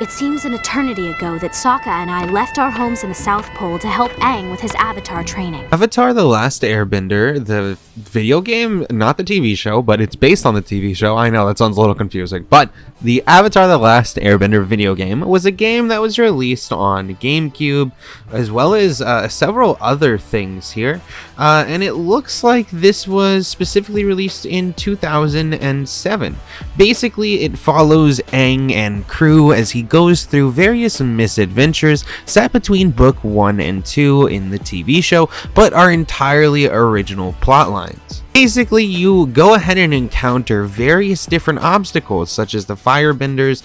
It seems an eternity ago that Sokka and I left our homes in the South Pole to help Aang with his Avatar training. Avatar The Last Airbender, the video game, not the TV show, but it's based on the TV show. I know, that sounds a little confusing, but the Avatar The Last Airbender video game was a game that was released on GameCube, as well as several other things here, and it looks like this was specifically released in 2007. Basically, it follows Aang and crew as he goes through various misadventures set between book 1 and 2 in the TV show, but are entirely original plot lines. Basically, you go ahead and encounter various different obstacles, such as the firebenders,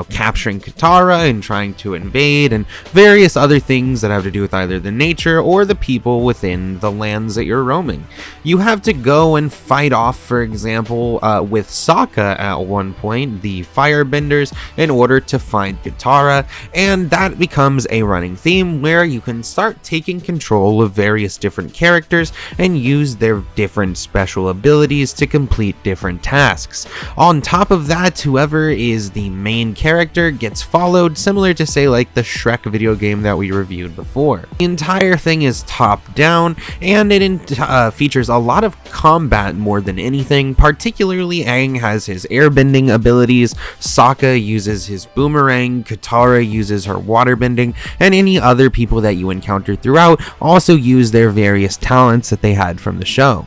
capturing Katara and trying to invade, and various other things that have to do with either the nature or the people within the lands that you're roaming. You have to go and fight off, for example, with Sokka at one point, the firebenders, in order to find Katara, and that becomes a running theme where you can start taking control of various different characters and use their different special abilities to complete different tasks. On top of that, whoever is the main character gets followed, similar to say like the Shrek video game that we reviewed before. The entire thing is top down, and it features a lot of combat more than anything. Particularly, Aang has his airbending abilities, Sokka uses his boomerang, Katara uses her waterbending, and any other people that you encounter throughout also use their various talents that they had from the show.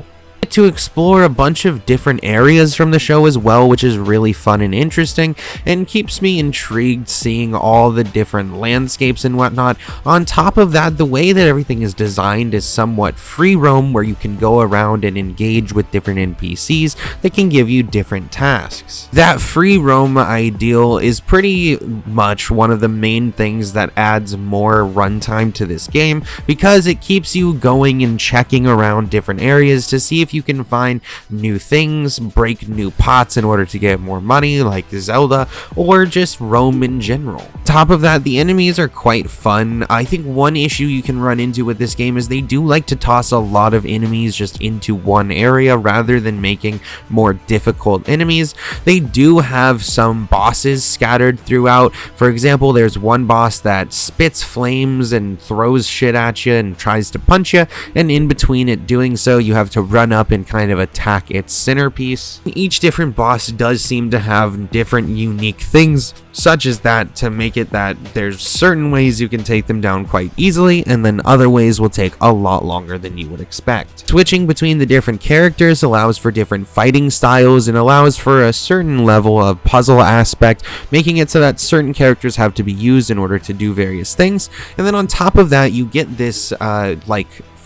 To explore a bunch of different areas from the show as well, which is really fun and interesting and keeps me intrigued seeing all the different landscapes and whatnot. On top of that, the way that everything is designed is somewhat free roam, where you can go around and engage with different NPCs that can give you different tasks. That free roam ideal is pretty much one of the main things that adds more runtime to this game, because it keeps you going and checking around different areas to see if you can find new things, break new pots in order to get more money like Zelda, or just roam in general. Top of that, the enemies are quite fun. I think one issue you can run into with this game is they do like to toss a lot of enemies just into one area rather than making more difficult enemies. They do have some bosses scattered throughout. For example, there's one boss that spits flames and throws shit at you and tries to punch you, and in between it doing so, you have to run up and kind of attack its centerpiece. Each different boss does seem to have different unique things, such as that, to make it that there's certain ways you can take them down quite easily, and then other ways will take a lot longer than you would expect. Switching between the different characters allows for different fighting styles and allows for a certain level of puzzle aspect, making it so that certain characters have to be used in order to do various things. And then on top of that, you get this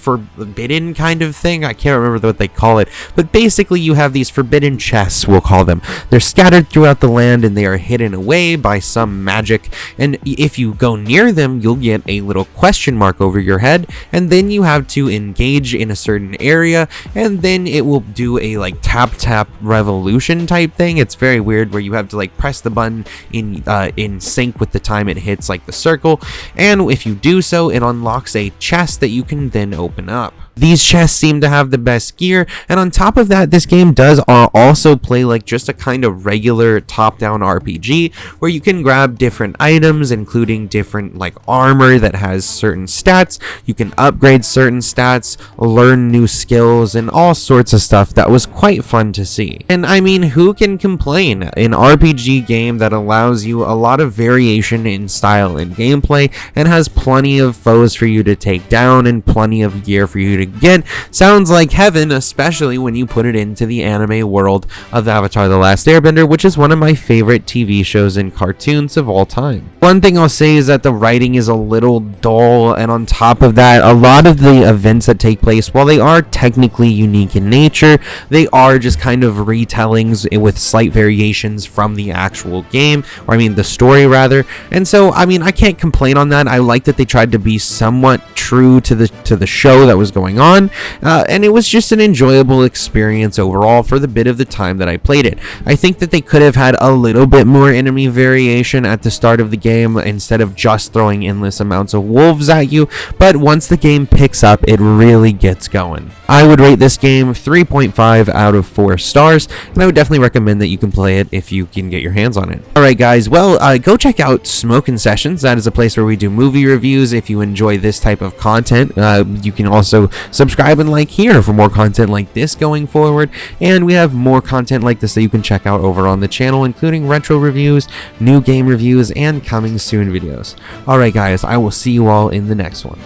forbidden kind of thing. I can't remember what they call it, but basically you have these forbidden chests, we'll call them. They're scattered throughout the land and they are hidden away by some magic, and if you go near them, you'll get a little question mark over your head, and then you have to engage in a certain area, and then it will do a tap revolution type thing. It's very weird, where you have to press the button in sync with the time it hits the circle, and if you do so, it unlocks a chest that you can then open up. These chests seem to have the best gear, and on top of that, this game does also play like just a kind of regular top-down RPG, where you can grab different items, including different armor that has certain stats. You can upgrade certain stats, learn new skills, and all sorts of stuff that was quite fun to see. And I mean, who can complain? An RPG game that allows you a lot of variation in style and gameplay, and has plenty of foes for you to take down and plenty of gear for you to get, sounds like heaven, especially when you put it into the anime world of Avatar The Last Airbender, which is one of my favorite TV shows and cartoons of all time. One thing I'll say is that the writing is a little dull, and on top of that, a lot of the events that take place, while they are technically unique in nature, they are just kind of retellings with slight variations from the actual game, or I mean the story rather. And so I mean, I can't complain on that. I like that they tried to be somewhat true to the show that was going going on, and it was just an enjoyable experience overall for the bit of the time that I played it. I think that they could have had a little bit more enemy variation at the start of the game instead of just throwing endless amounts of wolves at you, but once the game picks up, it really gets going. I would rate this game 3.5 out of 4 stars, and I would definitely recommend that you can play it if you can get your hands on it. Alright guys, well, go check out Smokin Sessions. That is a place where we do movie reviews. If you enjoy this type of content, you can also subscribe and like here for more content like this going forward, and we have more content like this that you can check out over on the channel, including retro reviews, new game reviews, and coming soon videos. Alright guys, I will see you all in the next one.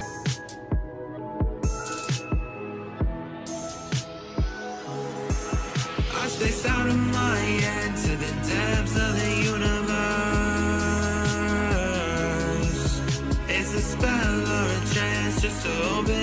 It's a spell or a chance just to open